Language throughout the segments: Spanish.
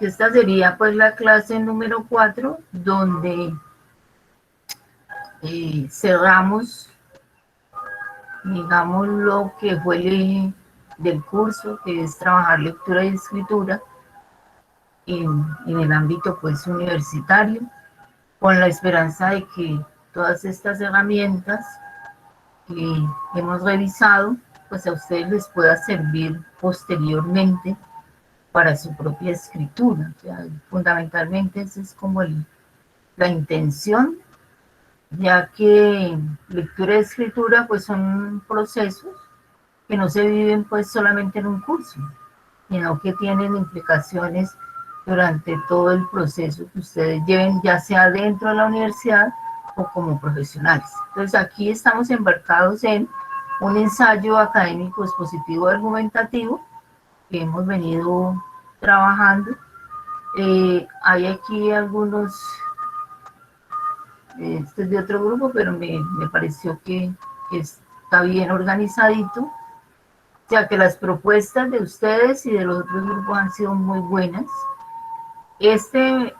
Esta sería pues la clase número 4, donde cerramos, digamos, lo que fue el eje del curso, que es trabajar lectura y escritura en el ámbito pues universitario, con la esperanza de que todas estas herramientas que hemos revisado, pues a ustedes les pueda servir posteriormente para su propia escritura. O sea, fundamentalmente esa es como la intención, ya que lectura y escritura pues son procesos que no se viven pues solamente en un curso, sino que tienen implicaciones durante todo el proceso que ustedes lleven, ya sea dentro de la universidad o como profesionales. Entonces aquí estamos embarcados en un ensayo académico expositivo argumentativo que hemos venido trabajando. Hay aquí algunos, este es de otro grupo, pero me pareció que está bien organizadito. O sea que las propuestas de ustedes y de los otros grupos han sido muy buenas. Este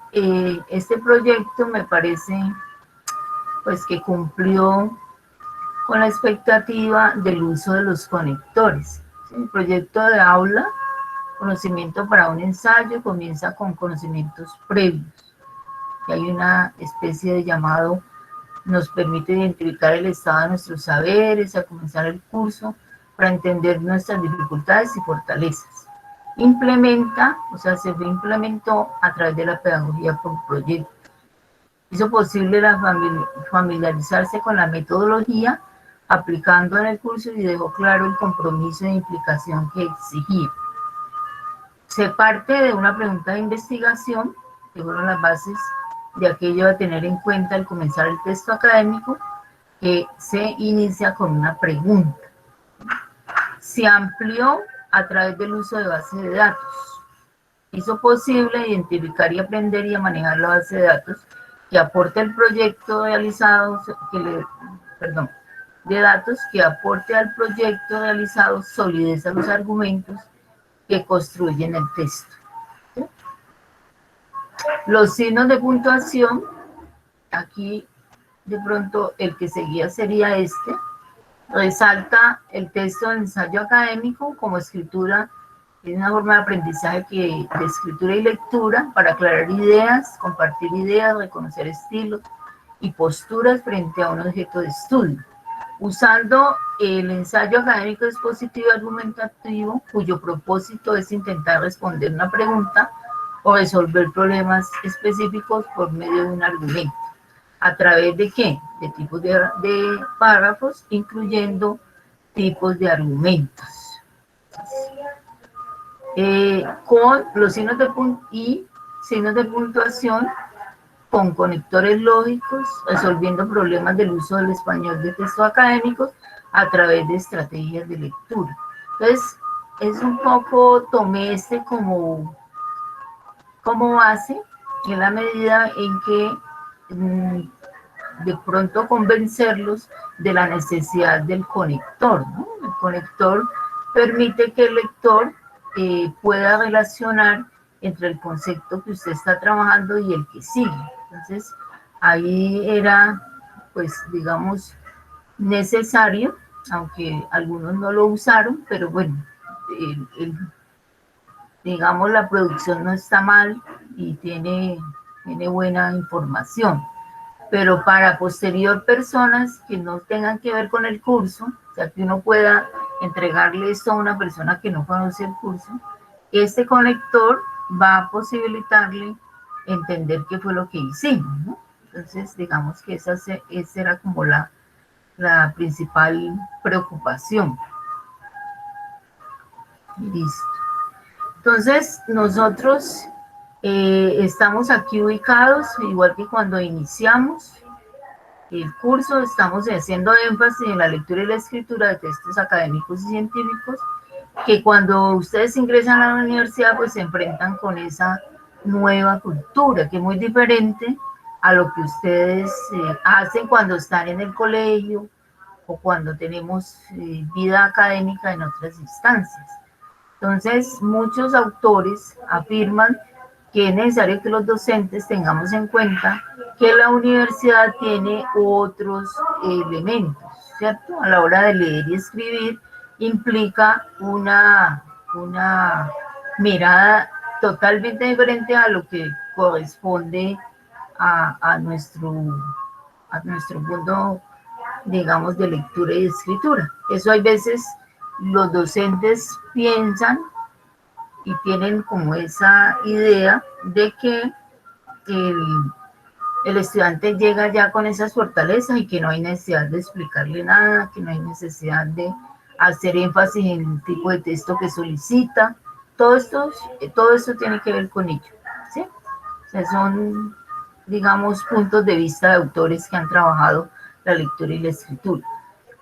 proyecto me parece pues que cumplió con la expectativa del uso de los conectores. El proyecto de aula, conocimiento para un ensayo, comienza con conocimientos previos. Y hay una especie de llamado, nos permite identificar el estado de nuestros saberes, a comenzar el curso, para entender nuestras dificultades y fortalezas. Implementa, o sea, se implementó a través de la pedagogía por proyecto. Hizo posible familiarizarse con la metodología aplicando en el curso y dejó claro el compromiso de implicación que exigía. Se parte de una pregunta de investigación, que fueron las bases de aquello a tener en cuenta al comenzar el texto académico, que se inicia con una pregunta. Se amplió a través del uso de bases de datos. Hizo posible identificar y aprender y a manejar la base de datos que aporte el proyecto realizado, de datos que aporte al proyecto realizado solidez a los argumentos que construyen el texto. ¿Sí? Los signos de puntuación, aquí de pronto el que seguía sería este, resalta el texto de ensayo académico como escritura, es una forma de aprendizaje de escritura y lectura para aclarar ideas, compartir ideas, reconocer estilos y posturas frente a un objeto de estudio. Usando el ensayo académico expositivo argumentativo, cuyo propósito es intentar responder una pregunta o resolver problemas específicos por medio de un argumento. ¿A través de qué? De tipos de párrafos, incluyendo tipos de argumentos. Con los signos de puntuación, con conectores lógicos, resolviendo problemas del uso del español de textos académicos a través de estrategias de lectura. Entonces, es un poco, tomé este como base, en la medida en que de pronto convencerlos de la necesidad del conector, ¿no? El conector permite que el lector pueda relacionar entre el concepto que usted está trabajando y el que sigue. Entonces, ahí era, pues, digamos, necesario, aunque algunos no lo usaron, pero bueno, digamos, la producción no está mal y tiene buena información. Pero para posterior personas que no tengan que ver con el curso, o sea, que uno pueda entregarle esto a una persona que no conoce el curso, este conector va a posibilitarle entender qué fue lo que hicimos, ¿no? Entonces, digamos que esa era como la principal preocupación. Listo. Entonces, nosotros estamos aquí ubicados, igual que cuando iniciamos el curso, estamos haciendo énfasis en la lectura y la escritura de textos académicos y científicos, que cuando ustedes ingresan a la universidad, pues se enfrentan con esa nueva cultura, que es muy diferente a lo que ustedes hacen cuando están en el colegio o cuando tenemos vida académica en otras instancias. Entonces, muchos autores afirman que es necesario que los docentes tengamos en cuenta que la universidad tiene otros elementos, ¿cierto? A la hora de leer y escribir implica una mirada totalmente diferente a lo que corresponde a nuestro mundo, digamos, de lectura y escritura. Eso hay veces los docentes piensan y tienen como esa idea de que el, el estudiante llega ya con esas fortalezas y que no hay necesidad de explicarle nada, que no hay necesidad de hacer énfasis en el tipo de texto que solicita. Todo esto tiene que ver con ello, ¿sí? O sea, son, digamos, puntos de vista de autores que han trabajado la lectura y la escritura.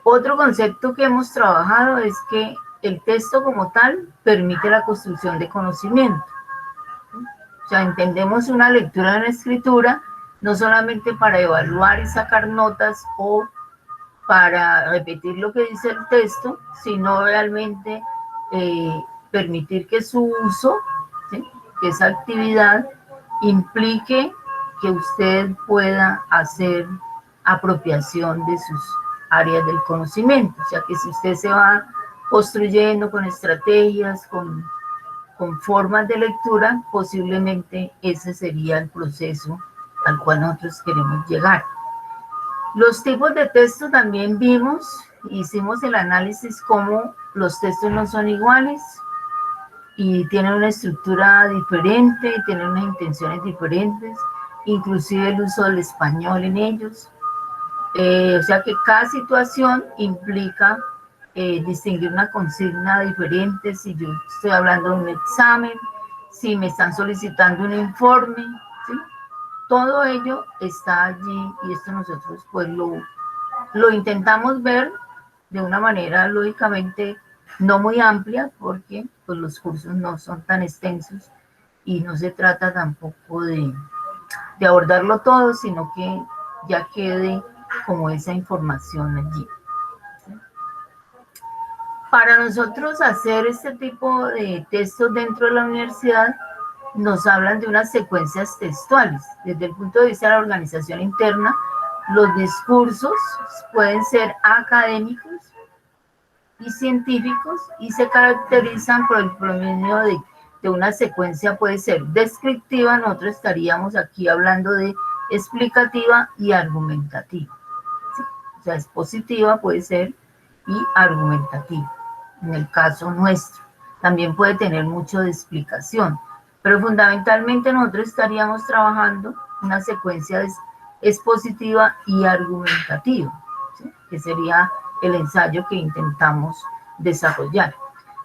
Otro concepto que hemos trabajado es que el texto como tal permite la construcción de conocimiento. O sea, entendemos una lectura y una escritura no solamente para evaluar y sacar notas o para repetir lo que dice el texto, sino realmente permitir que su uso, ¿sí?, que esa actividad implique que usted pueda hacer apropiación de sus áreas del conocimiento. O sea, que si usted se va construyendo con estrategias, con formas de lectura, posiblemente ese sería el proceso al cual nosotros queremos llegar. Los tipos de texto también vimos, hicimos el análisis cómo los textos no son iguales y tienen una estructura diferente, y tienen unas intenciones diferentes, inclusive el uso del español en ellos. O sea que cada situación implica distinguir una consigna diferente, si yo estoy hablando de un examen, si me están solicitando un informe, ¿sí? Todo ello está allí y esto nosotros pues lo intentamos ver de una manera lógicamente no muy amplia porque pues los cursos no son tan extensos y no se trata tampoco de abordarlo todo, sino que ya quede como esa información allí. Para nosotros hacer este tipo de textos dentro de la universidad, nos hablan de unas secuencias textuales. Desde el punto de vista de la organización interna, los discursos pueden ser académicos y científicos y se caracterizan por el promedio de una secuencia, puede ser descriptiva, nosotros estaríamos aquí hablando de explicativa y argumentativa. ¿Sí? O sea, expositiva puede ser y argumentativa, en el caso nuestro. También puede tener mucho de explicación, pero fundamentalmente nosotros estaríamos trabajando una secuencia expositiva y argumentativa, ¿sí?, que sería el ensayo que intentamos desarrollar.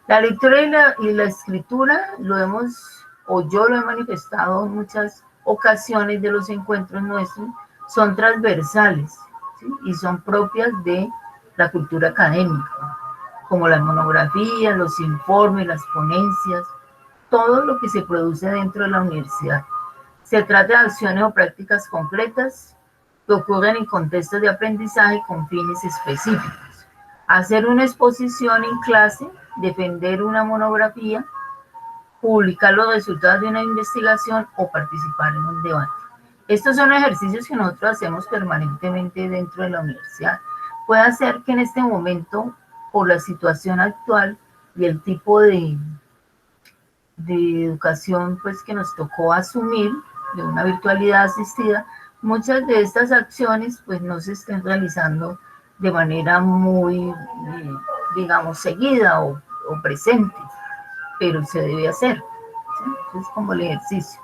La lectura y la escritura lo hemos, o yo lo he manifestado en muchas ocasiones de los encuentros nuestros, son transversales, ¿sí?, y son propias de la cultura académica, como las monografías, los informes, las ponencias, todo lo que se produce dentro de la universidad. Se trata de acciones o prácticas concretas que ocurren en contextos de aprendizaje con fines específicos. Hacer una exposición en clase, defender una monografía, publicar los resultados de una investigación o participar en un debate. Estos son ejercicios que nosotros hacemos permanentemente dentro de la universidad. Puede ser que en este momento, por la situación actual y el tipo de educación pues que nos tocó asumir, de una virtualidad asistida, muchas de estas acciones pues no se estén realizando de manera muy, digamos, seguida o presente, pero se debe hacer, ¿sí? Es como el ejercicio.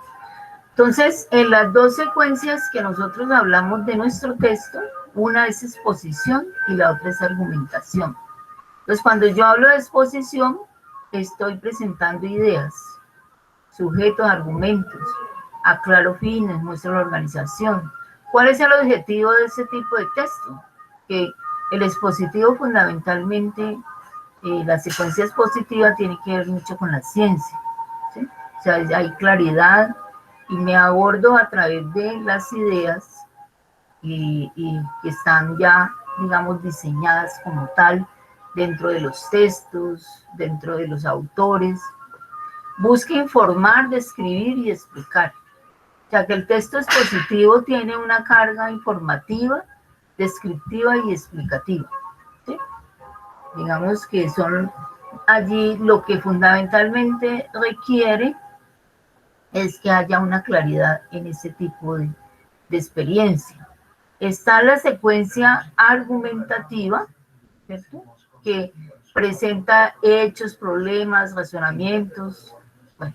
Entonces, en las dos secuencias que nosotros hablamos de nuestro texto, una es exposición y la otra es argumentación. Entonces, cuando yo hablo de exposición, estoy presentando ideas, sujetos, argumentos, aclaro fines, muestro la organización. ¿Cuál es el objetivo de ese tipo de texto? Que el expositivo fundamentalmente, la secuencia expositiva tiene que ver mucho con la ciencia, ¿sí? O sea, hay claridad y me abordo a través de las ideas y que están ya, digamos, diseñadas como tal dentro de los textos, dentro de los autores. Busca informar, describir y explicar. O sea que el texto expositivo tiene una carga informativa, descriptiva y explicativa. ¿Sí? Digamos que son allí lo que fundamentalmente requiere es que haya una claridad en ese tipo de experiencia. Está la secuencia argumentativa, ¿cierto? Que presenta hechos, problemas, razonamientos, bueno,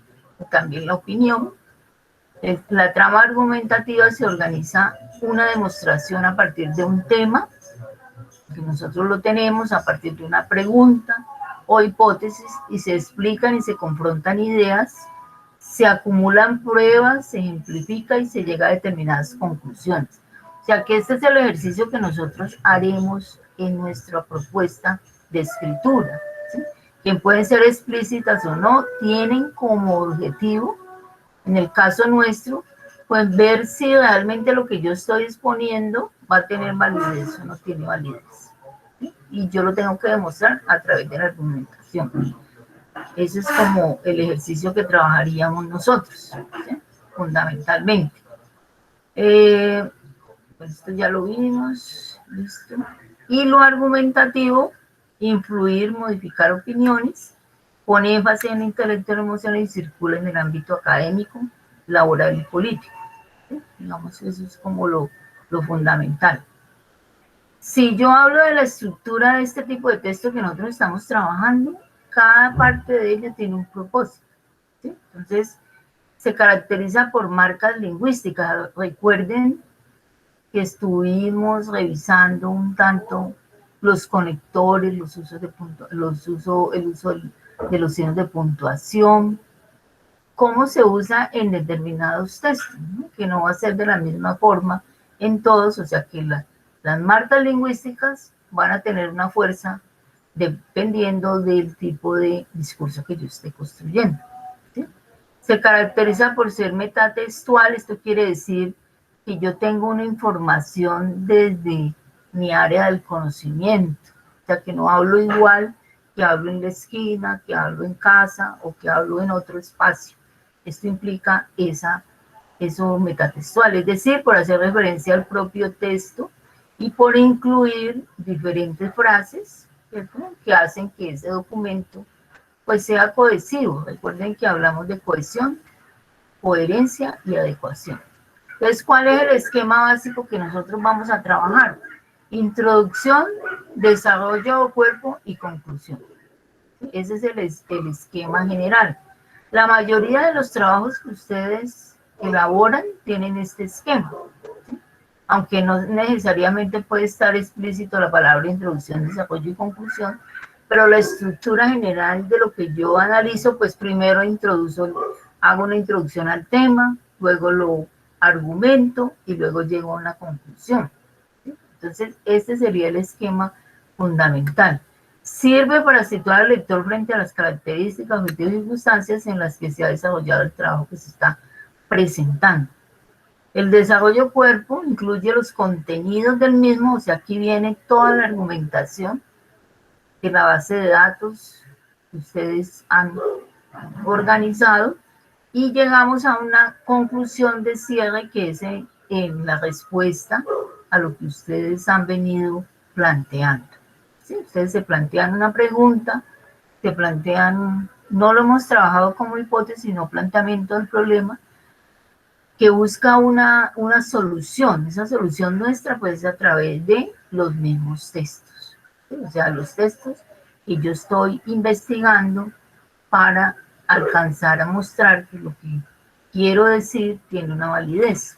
también la opinión. La trama argumentativa se organiza una demostración a partir de un tema, que nosotros lo tenemos, a partir de una pregunta o hipótesis, y se explican y se confrontan ideas, se acumulan pruebas, se ejemplifica y se llega a determinadas conclusiones. O sea que este es el ejercicio que nosotros haremos en nuestra propuesta de escritura, ¿sí? Que pueden ser explícitas o no, tienen como objetivo, en el caso nuestro, pues ver si realmente lo que yo estoy exponiendo va a tener validez o no tiene validez. ¿Sí? Y yo lo tengo que demostrar a través de la argumentación. Ese es como el ejercicio que trabajaríamos nosotros, ¿sí? Fundamentalmente. Pues esto ya lo vimos, listo. Y lo argumentativo, influir, modificar opiniones, pone énfasis en el intelecto, la emoción y circula en el ámbito académico, laboral y político. ¿Sí? Digamos, eso es como lo fundamental. Si yo hablo de la estructura de este tipo de texto que nosotros estamos trabajando, cada parte de ello tiene un propósito, ¿sí? Entonces, se caracteriza por marcas lingüísticas. Recuerden que estuvimos revisando un tanto los conectores, el uso de los signos de puntuación, cómo se usa en determinados textos, ¿no? Que no va a ser de la misma forma en todos, o sea que las marcas lingüísticas van a tener una fuerza dependiendo del tipo de discurso que yo esté construyendo. ¿Sí? Se caracteriza por ser metatextual, esto quiere decir que yo tengo una información desde mi área del conocimiento, o sea que no hablo igual que hablo en la esquina, que hablo en casa o que hablo en otro espacio. Esto implica eso metatextual, es decir, por hacer referencia al propio texto y por incluir diferentes frases, ¿cierto?, que hacen que ese documento pues sea cohesivo. Recuerden que hablamos de cohesión, coherencia y adecuación. Entonces, ¿cuál es el esquema básico que nosotros vamos a trabajar? Introducción, desarrollo, cuerpo y conclusión. Ese es el esquema general. La mayoría de los trabajos que ustedes elaboran tienen este esquema, ¿sí? Aunque no necesariamente puede estar explícito la palabra introducción, desarrollo y conclusión, pero la estructura general de lo que yo analizo, pues primero hago una introducción al tema, luego lo argumento y luego llego a una conclusión, ¿sí? Entonces, este sería el esquema fundamental. Sirve para situar al lector frente a las características, objetivos y circunstancias en las que se ha desarrollado el trabajo que se está presentando. El desarrollo cuerpo incluye los contenidos del mismo, o sea, aquí viene toda la argumentación de la base de datos que ustedes han organizado y llegamos a una conclusión de cierre que es en la respuesta a lo que ustedes han venido planteando. ¿Sí? Ustedes se plantean una pregunta, se plantean, no lo hemos trabajado como hipótesis, sino planteamiento del problema, que busca una solución. Esa solución nuestra pues a través de los mismos textos, ¿sí? O sea, los textos que yo estoy investigando para alcanzar a mostrar que lo que quiero decir tiene una validez.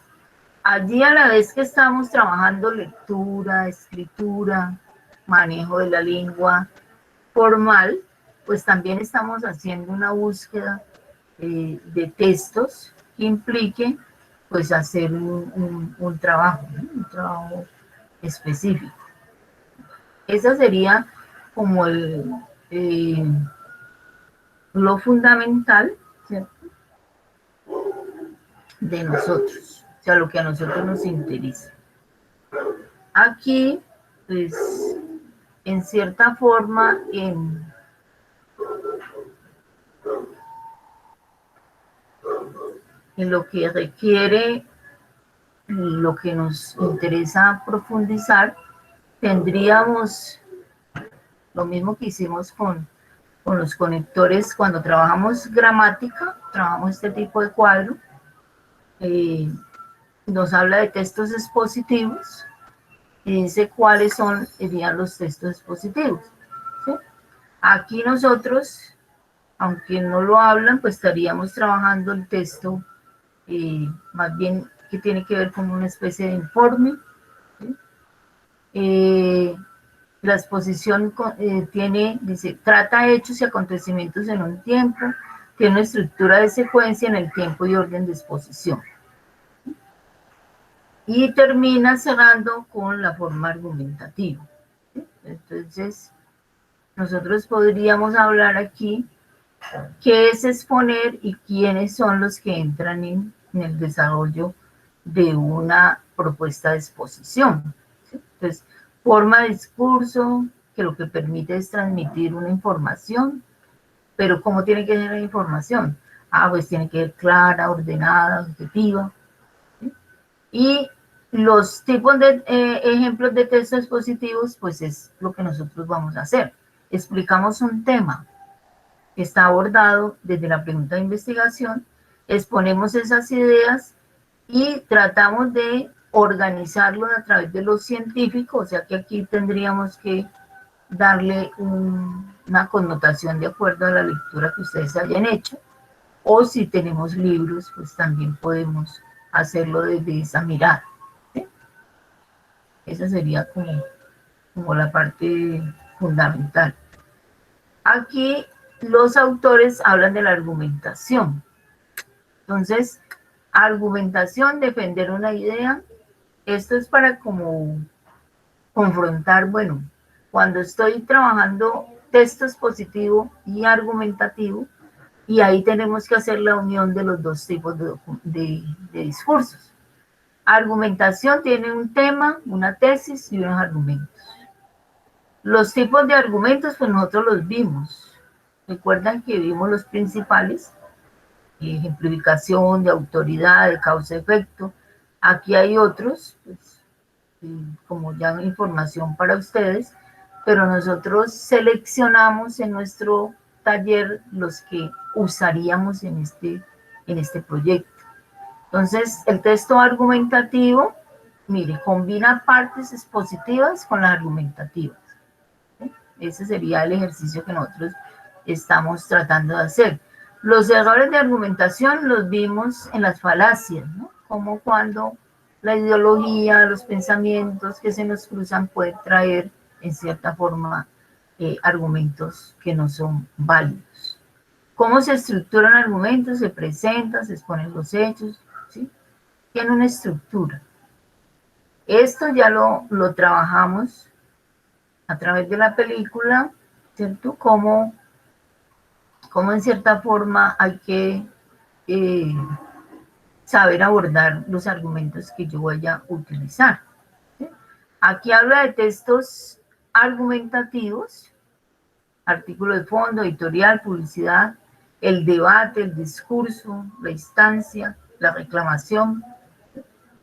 Allí, a la vez que estamos trabajando lectura, escritura, manejo de la lengua formal, pues también estamos haciendo una búsqueda de textos que impliquen pues hacer un trabajo, ¿no? Un trabajo específico. Esa sería como lo fundamental, ¿cierto?, de nosotros, o sea, lo que a nosotros nos interesa. Aquí, pues, en cierta forma, en lo que requiere, lo que nos interesa profundizar, tendríamos lo mismo que hicimos con los conectores cuando trabajamos gramática, trabajamos este tipo de cuadro, nos habla de textos expositivos y dice cuáles serían los textos expositivos, ¿sí? Aquí nosotros, aunque no lo hablan, pues estaríamos trabajando el texto más bien que tiene que ver con una especie de informe, ¿sí? La exposición dice, trata hechos y acontecimientos en un tiempo, tiene una estructura de secuencia en el tiempo y orden de exposición. Y termina cerrando con la forma argumentativa. ¿Sí? Entonces, nosotros podríamos hablar aquí qué es exponer y quiénes son los que entran en el desarrollo de una propuesta de exposición. ¿Sí? Entonces, forma de discurso, que lo que permite es transmitir una información, pero ¿cómo tiene que ser la información? Pues tiene que ser clara, ordenada, objetiva. ¿Sí? Y los tipos de ejemplos de textos expositivos, pues es lo que nosotros vamos a hacer. Explicamos un tema que está abordado desde la pregunta de investigación, exponemos esas ideas y tratamos de organizarlo a través de los científicos, o sea que aquí tendríamos que darle una connotación de acuerdo a la lectura que ustedes hayan hecho, o si tenemos libros, pues también podemos hacerlo desde esa mirada. ¿Sí? Esa sería como la parte fundamental. Aquí los autores hablan de la argumentación. Entonces, argumentación, defender una idea, esto es para como confrontar, bueno, cuando estoy trabajando texto expositivo y argumentativo, y ahí tenemos que hacer la unión de los dos tipos de discursos. Argumentación tiene un tema, una tesis y unos argumentos. Los tipos de argumentos, pues nosotros los vimos. Recuerdan que vimos los principales, ejemplificación, de autoridad, de causa-efecto. Aquí hay otros, pues, como ya información para ustedes, pero nosotros seleccionamos en nuestro taller los que usaríamos en este proyecto. Entonces, el texto argumentativo, mire, combina partes expositivas con las argumentativas. ¿Sí? Ese sería el ejercicio que nosotros estamos tratando de hacer. Los errores de argumentación los vimos en las falacias, ¿no? Como cuando la ideología, los pensamientos que se nos cruzan pueden traer, en cierta forma, argumentos que no son válidos. ¿Cómo se estructuran argumentos? Se presentan, se exponen los hechos, ¿sí? Tiene una estructura. Esto ya lo trabajamos a través de la película, ¿cierto? Como en cierta forma hay que saber abordar los argumentos que yo vaya a utilizar. ¿Sí? Aquí habla de textos argumentativos, artículo de fondo, editorial, publicidad, el debate, el discurso, la instancia, la reclamación.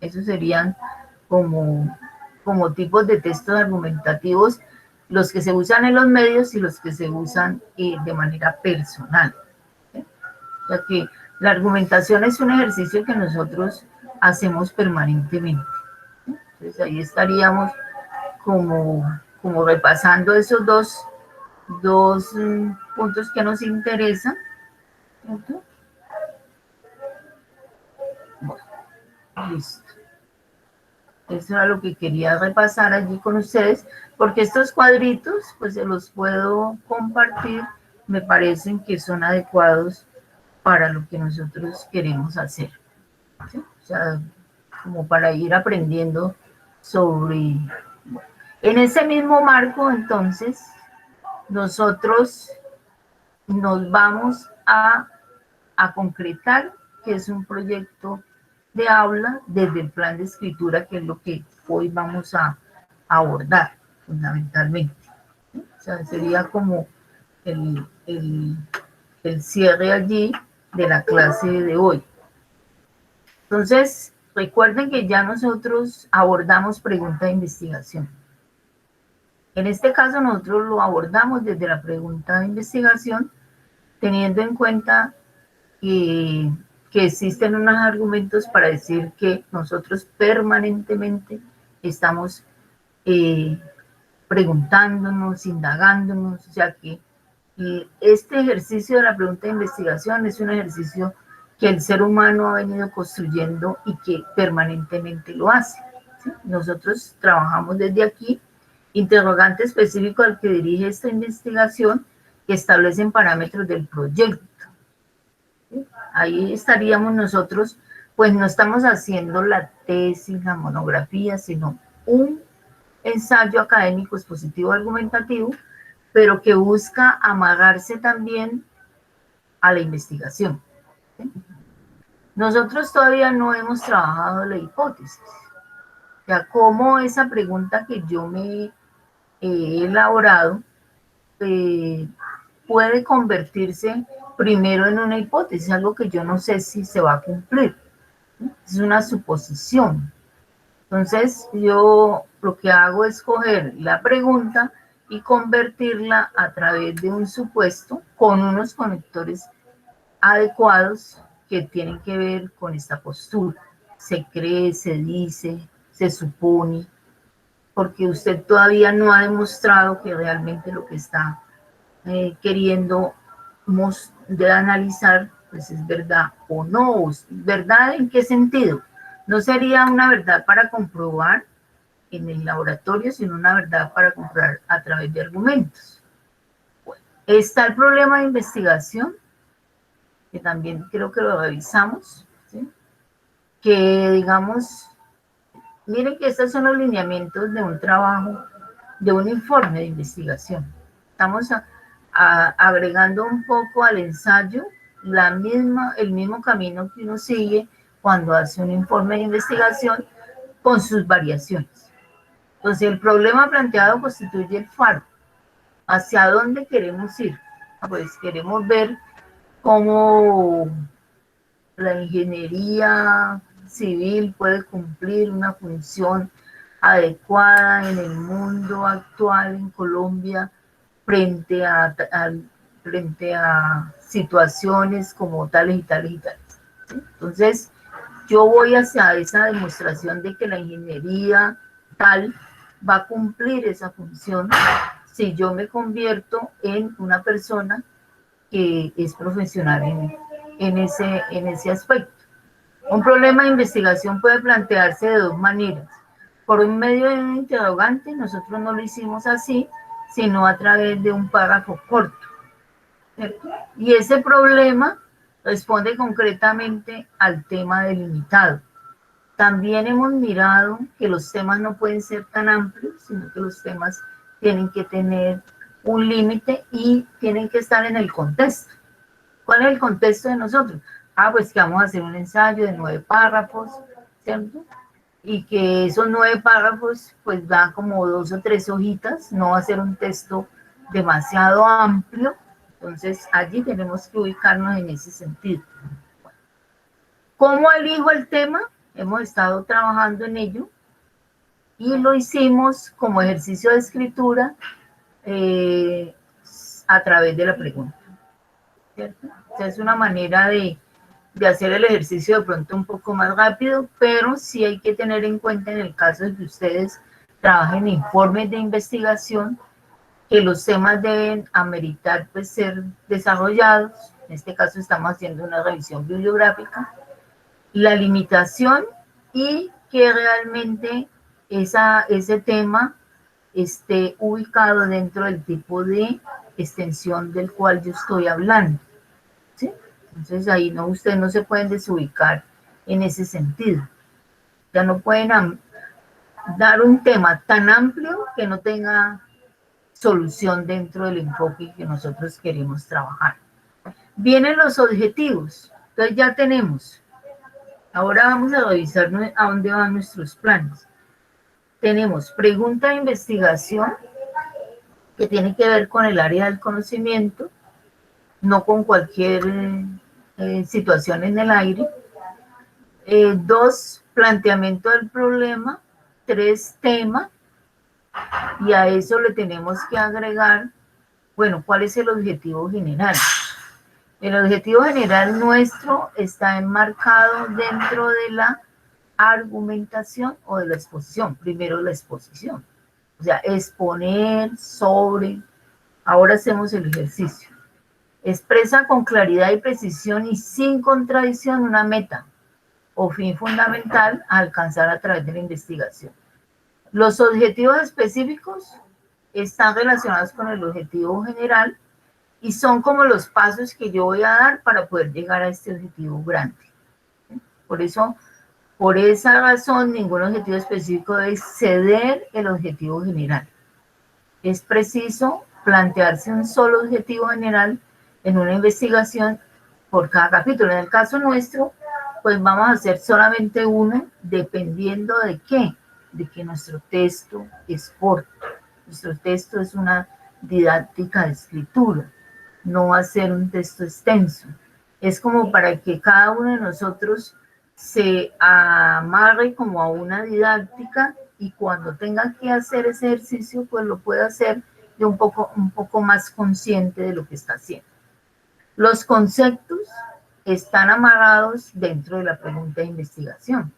Esos serían como tipos de textos argumentativos, los que se usan en los medios y los que se usan de manera personal. ¿Sí? O sea que la argumentación es un ejercicio que nosotros hacemos permanentemente. ¿Sí? Entonces ahí estaríamos como repasando esos dos puntos que nos interesan. ¿Cierto? Bueno, listo. Eso era lo que quería repasar allí con ustedes, porque estos cuadritos, pues se los puedo compartir, me parecen que son adecuados para lo que nosotros queremos hacer. ¿Sí? O sea, como para ir aprendiendo sobre... Bueno, en ese mismo marco, entonces, nosotros nos vamos a concretar que es un proyecto de aula desde el plan de escritura, que es lo que hoy vamos a abordar fundamentalmente. sea, sería como el, el, el cierre allí de la clase de hoy. Entonces, recuerden que ya nosotros abordamos pregunta de investigación. En este caso, nosotros lo abordamos desde la pregunta de investigación, teniendo en cuenta que, que existen unos argumentos para decir que nosotros permanentemente estamos preguntándonos, indagándonos, o sea que este ejercicio de la pregunta de investigación es un ejercicio que el ser humano ha venido construyendo y que permanentemente lo hace. ¿Sí? Nosotros trabajamos desde aquí, interrogante específico al que dirige esta investigación, que establecen parámetros del proyecto. ¿Sí? Ahí estaríamos nosotros, pues no estamos haciendo la tesis, la monografía, sino un ensayo académico expositivo argumentativo, pero que busca amarrarse también a la investigación. ¿Sí? Nosotros todavía no hemos trabajado la hipótesis. O sea, cómo esa pregunta que yo me he elaborado puede convertirse primero en una hipótesis, algo que yo no sé si se va a cumplir. ¿Sí? Es una suposición. Entonces, yo lo que hago es coger la pregunta y convertirla a través de un supuesto con unos conectores adecuados que tienen que ver con esta postura. Se cree, se dice, se supone, porque usted todavía no ha demostrado que realmente lo que está queriendo de analizar, pues es verdad o no. ¿Verdad en qué sentido? No sería una verdad para comprobar en el laboratorio, sino una verdad para comprobar a través de argumentos. Bueno, está el problema de investigación, que también creo que lo revisamos, ¿sí? Que digamos, miren que estos son los lineamientos de un trabajo, de un informe de investigación. Estamos agregando un poco al ensayo el mismo camino que uno sigue cuando hace un informe de investigación con sus variaciones. Entonces, el problema planteado constituye el faro. ¿Hacia dónde queremos ir? Pues queremos ver cómo la ingeniería civil puede cumplir una función adecuada en el mundo actual en Colombia frente frente a situaciones como tales y tales y tales. ¿Sí? Entonces, yo voy hacia esa demostración de que la ingeniería tal va a cumplir esa función si yo me convierto en una persona que es profesional en ese aspecto. Un problema de investigación puede plantearse de dos maneras. Por un medio de un interrogante, nosotros no lo hicimos así, sino a través de un párrafo corto. ¿Cierto? Y ese problema responde concretamente al tema delimitado. También hemos mirado que los temas no pueden ser tan amplios, sino que los temas tienen que tener un límite y tienen que estar en el contexto. ¿Cuál es el contexto de nosotros? Pues que vamos a hacer un ensayo de 9 párrafos, ¿cierto? Y que esos 9 párrafos pues dan como 2 o 3 hojitas, no va a ser un texto demasiado amplio, entonces allí tenemos que ubicarnos en ese sentido. ¿Cómo elijo el tema? Hemos estado trabajando en ello y lo hicimos como ejercicio de escritura a través de la pregunta, ¿cierto? O sea, es una manera de hacer el ejercicio de pronto un poco más rápido, pero sí hay que tener en cuenta en el caso de que ustedes trabajen en informes de investigación, que los temas deben ameritar pues ser desarrollados. En este caso estamos haciendo una revisión bibliográfica, la limitación y que realmente ese tema esté ubicado dentro del tipo de extensión del cual yo estoy hablando. ¿Sí? Entonces ahí no, ustedes no se pueden desubicar en ese sentido. Ya no pueden dar un tema tan amplio que no tenga solución dentro del enfoque que nosotros queremos trabajar. Vienen los objetivos. Entonces ya tenemos. Ahora vamos a revisar a dónde van nuestros planes. Tenemos pregunta de investigación, que tiene que ver con el área del conocimiento, no con cualquier situación en el aire. 2, planteamiento del problema. 3, tema, y a eso le tenemos que agregar, bueno, ¿cuál es el objetivo general? El objetivo general nuestro está enmarcado dentro de la argumentación o de la exposición. Primero la exposición, o sea, exponer sobre. Ahora hacemos el ejercicio. Expresa con claridad y precisión y sin contradicción una meta o fin fundamental a alcanzar a través de la investigación. Los objetivos específicos están relacionados con el objetivo general y son como los pasos que yo voy a dar para poder llegar a este objetivo grande. Por eso, por esa razón, ningún objetivo específico debe exceder el objetivo general. Es preciso plantearse un solo objetivo general en una investigación por cada capítulo. En el caso nuestro, pues vamos a hacer solamente uno, dependiendo de qué, de que nuestro texto es corto. Nuestro texto es una didáctica de escritura, no va a ser un texto extenso. Es como para que cada uno de nosotros se amarre como a una didáctica y cuando tenga que hacer ese ejercicio, pues lo pueda hacer de un poco más consciente de lo que está haciendo. Los conceptos están amarrados dentro de la pregunta de investigación.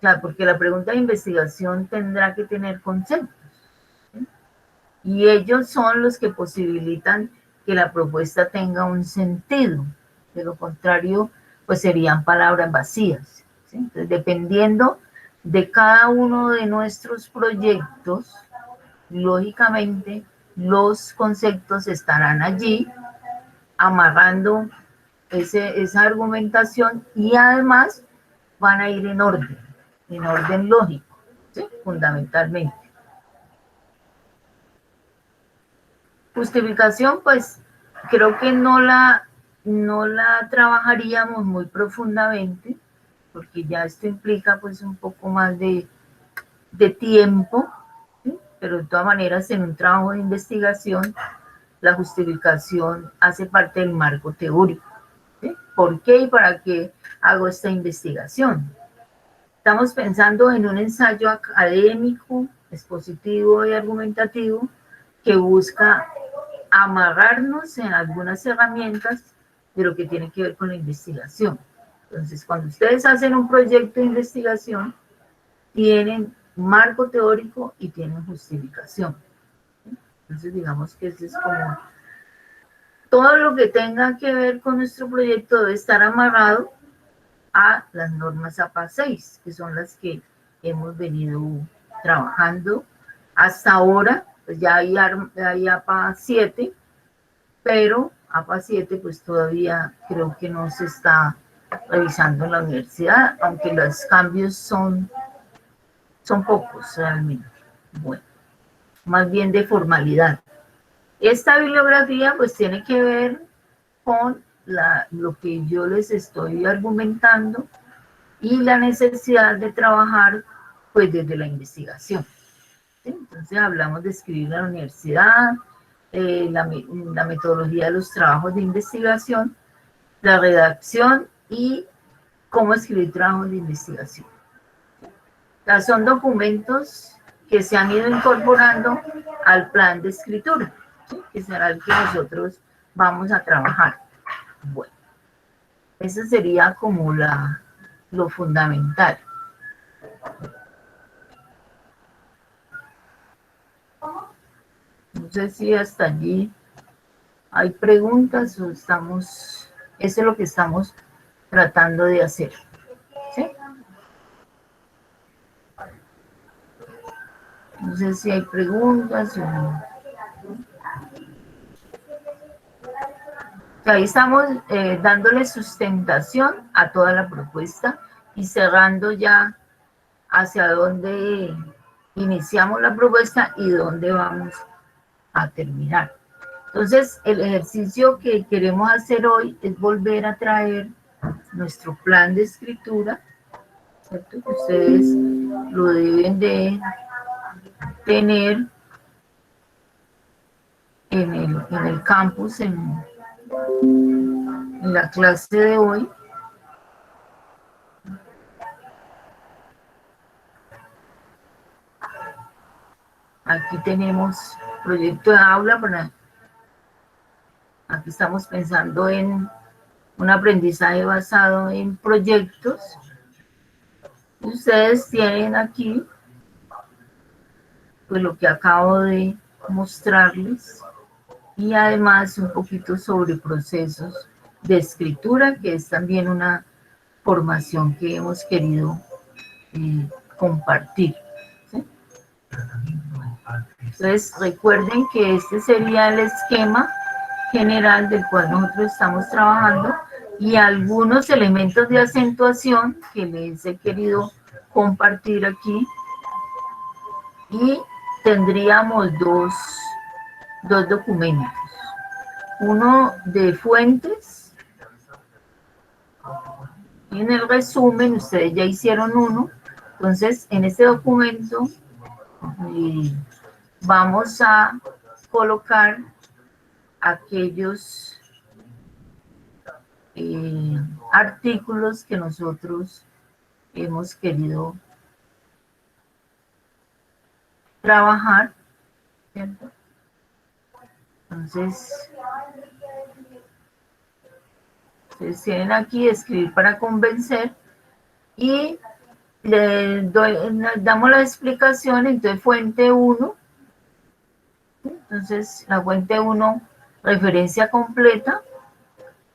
Claro, porque la pregunta de investigación tendrá que tener conceptos, ¿sí? Y ellos son los que posibilitan que la propuesta tenga un sentido. De lo contrario, pues serían palabras vacías, ¿sí? Entonces, dependiendo de cada uno de nuestros proyectos, lógicamente los conceptos estarán allí amarrando esa argumentación y además van a ir en orden lógico, ¿sí? Fundamentalmente. Justificación, pues creo que no la trabajaríamos muy profundamente, porque ya esto implica pues un poco más de tiempo, ¿sí? Pero de todas maneras en un trabajo de investigación la justificación hace parte del marco teórico, ¿sí? ¿Por qué y para qué hago esta investigación? Estamos pensando en un ensayo académico, expositivo y argumentativo que busca amarrarnos en algunas herramientas de lo que tiene que ver con la investigación. Entonces, cuando ustedes hacen un proyecto de investigación, tienen marco teórico y tienen justificación. Entonces, digamos que eso es como todo lo que tenga que ver con nuestro proyecto debe estar amarrado a las normas APA 6, que son las que hemos venido trabajando hasta ahora. Pues ya hay APA 7, pero APA 7 pues todavía creo que no se está revisando en la universidad, aunque los cambios son pocos realmente. Bueno, más bien de formalidad. Esta bibliografía pues tiene que ver con lo que yo les estoy argumentando y la necesidad de trabajar pues desde la investigación, ¿sí? Entonces hablamos de escribir en la universidad, la metodología de los trabajos de investigación, la redacción y cómo escribir trabajos de investigación. O sea, son documentos que se han ido incorporando al plan de escritura, ¿sí? Que será el que nosotros vamos a trabajar. Bueno, eso sería como lo fundamental. No sé si hasta allí hay preguntas o eso es lo que estamos tratando de hacer, ¿sí? No sé si hay preguntas o no. Ahí estamos dándole sustentación a toda la propuesta y cerrando ya hacia dónde iniciamos la propuesta y dónde vamos a terminar. Entonces, el ejercicio que queremos hacer hoy es volver a traer nuestro plan de escritura, ¿cierto? Que ustedes lo deben de tener en el campus, en la clase de hoy. Aquí tenemos proyecto de aula, aquí estamos pensando en un aprendizaje basado en proyectos. Ustedes tienen aquí pues lo que acabo de mostrarles y además un poquito sobre procesos de escritura, que es también una formación que hemos querido compartir, ¿sí? Entonces recuerden que este sería el esquema general del cual nosotros estamos trabajando y algunos elementos de acentuación que les he querido compartir aquí, y tendríamos dos documentos, uno de fuentes, y en el resumen ustedes ya hicieron uno. Entonces en este documento vamos a colocar aquellos artículos que nosotros hemos querido trabajar, ¿cierto? Entonces, ustedes tienen aquí escribir para convencer y damos la explicación. Entonces, fuente 1, entonces la fuente 1, referencia completa,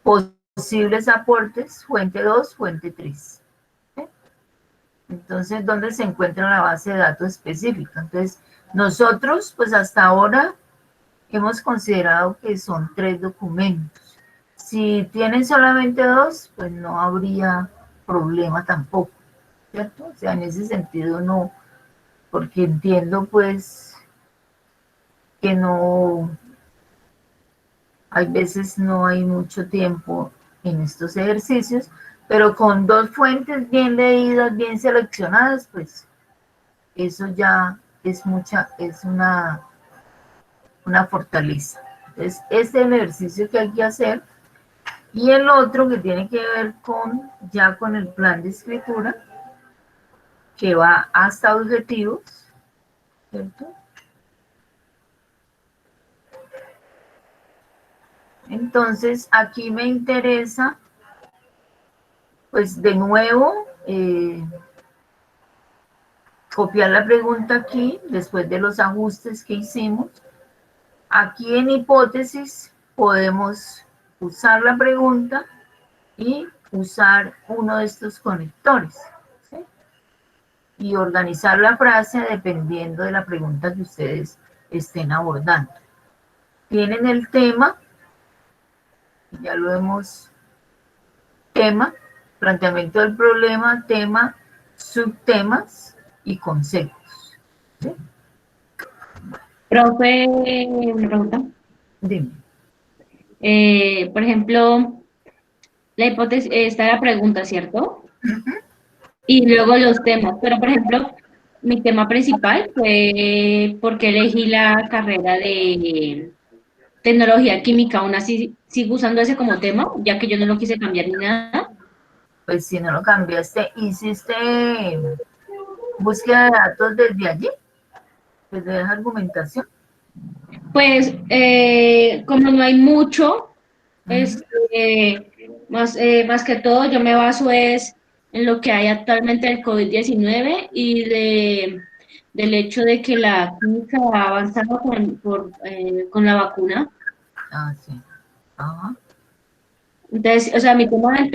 posibles aportes, fuente 2, fuente 3. ¿Sí? Entonces, ¿dónde se encuentra la base de datos específica? Entonces, nosotros, pues hasta ahora, hemos considerado que son 3 documentos. Si tienen solamente 2, pues no habría problema tampoco, ¿cierto? O sea, en ese sentido no, porque entiendo pues que no, hay veces no hay mucho tiempo en estos ejercicios, pero con 2 fuentes bien leídas, bien seleccionadas, pues eso ya es una fortaleza. Entonces, este es el ejercicio que hay que hacer. Y el otro que tiene que ver ya con el plan de escritura, que va hasta objetivos, ¿cierto? Entonces, aquí me interesa, pues de nuevo, copiar la pregunta aquí, después de los ajustes que hicimos. Aquí en hipótesis podemos usar la pregunta y usar uno de estos conectores, ¿sí? Y organizar la frase dependiendo de la pregunta que ustedes estén abordando. Tienen el tema, ya lo hemos, tema, planteamiento del problema, tema, subtemas y conceptos, ¿sí? Profe, una pregunta. Dime. Por ejemplo, la hipótesis, está la pregunta, ¿cierto? Y luego los temas. Pero, por ejemplo, mi tema principal fue por qué elegí la carrera de tecnología química. Aún así sigo usando ese como tema, ya que yo no lo quise cambiar ni nada. Pues si no lo cambiaste, hiciste búsqueda de datos desde allí, desde esa argumentación. Pues, como no hay mucho, Uh-huh. más que todo, yo me baso es en lo que hay actualmente del COVID-19 y del hecho de que la química ha avanzado con la vacuna. Ah, sí. Ajá. Entonces, o sea, mi tema